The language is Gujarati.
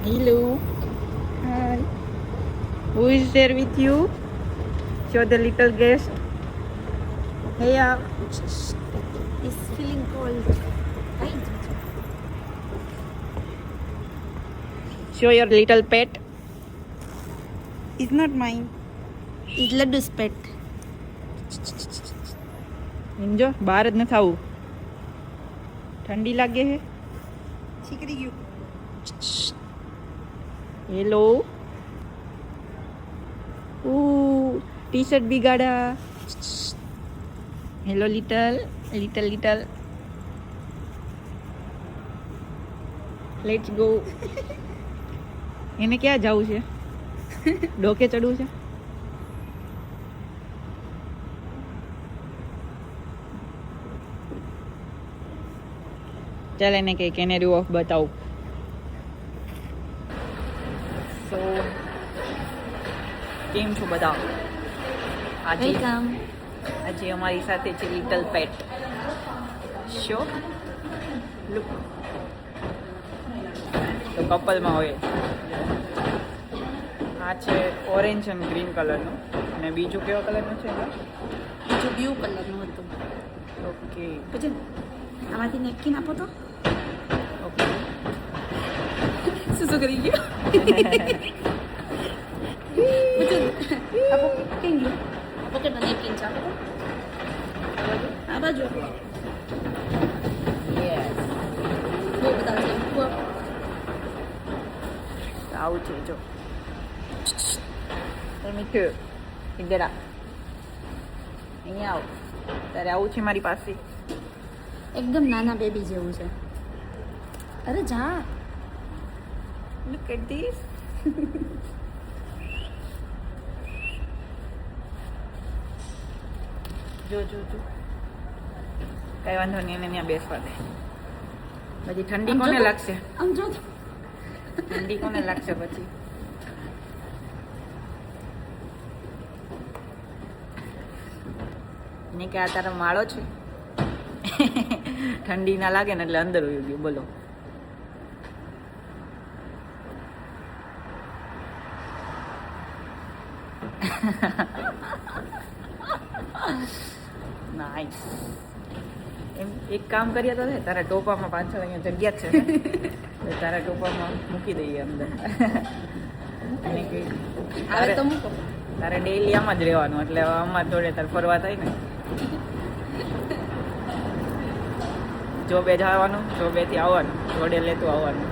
Hello. Hi. Who is there with you? Show the little guest. Hey, It's feeling cold. Right? show your little pet. It's not mine. It's Laddu's pet. જો બહાર જ નથી આવું. ઠંડી લાગે છે. શીખરી ગયું. હેલો. ટી શર્ટ બિગાડા. Hello little little. Let's go. એને ક્યાં જવું છે? ડોકે ચડવું છે? ચાલ એને કંઈ કેનેરી ઓફ બતાવું. સો કેમ છો બધા? આજે અમારી સાથે છે લિટલ પેટ. Show look. તો કપલમાં હોય. આ છે ઓરેન્જ અને ગ્રીન કલરનું. અને બીજું કેવો કલરનું છે? બીજું બ્લુ કલરનું હતું. ઓકે પછી આમાંથી નેપકિન આપો તો. ઓકે. શું કરી ગયો? આપો કેમ ગયું? પોકેટમાં નેપકિન છે આપો. આ બાજુ આપો. યસ. બહુ બધા છે. આવું છે જો. મીઠું ઇધર આ. અહીંયા આવ. તારે આવું છે મારી પાસે. એકદમ નાના બેબી જેવું છે. અરે જા. Look at this. જો કઈ વાંધો નહીં, એને ત્યાં બેસવા દે. પછી ઠંડી કોને લાગશે? આમ જો. ઠંડી કોને લાગશે પછી? ને કે આ તારો માળો છે? ઠંડી ના લાગે ને એટલે અંદર ઉઈ ગયું. બોલો. નાઈસ. એમ એક કામ કરીએ તો તારા ટોપામાં પાછળ અહીંયા જગ્યા છે ને, તારા ટોપામાં મૂકી દઈએ અંદર. અને કે આવે તો મૂકો. તારે ડેઈલી આમાં જ રહેવાનું, એટલે આમાં જોડે તારે ફરવા થાય ને. જોબે જવાનું, જોબેથી આવવાનું, જોડે લેતું આવવાનું.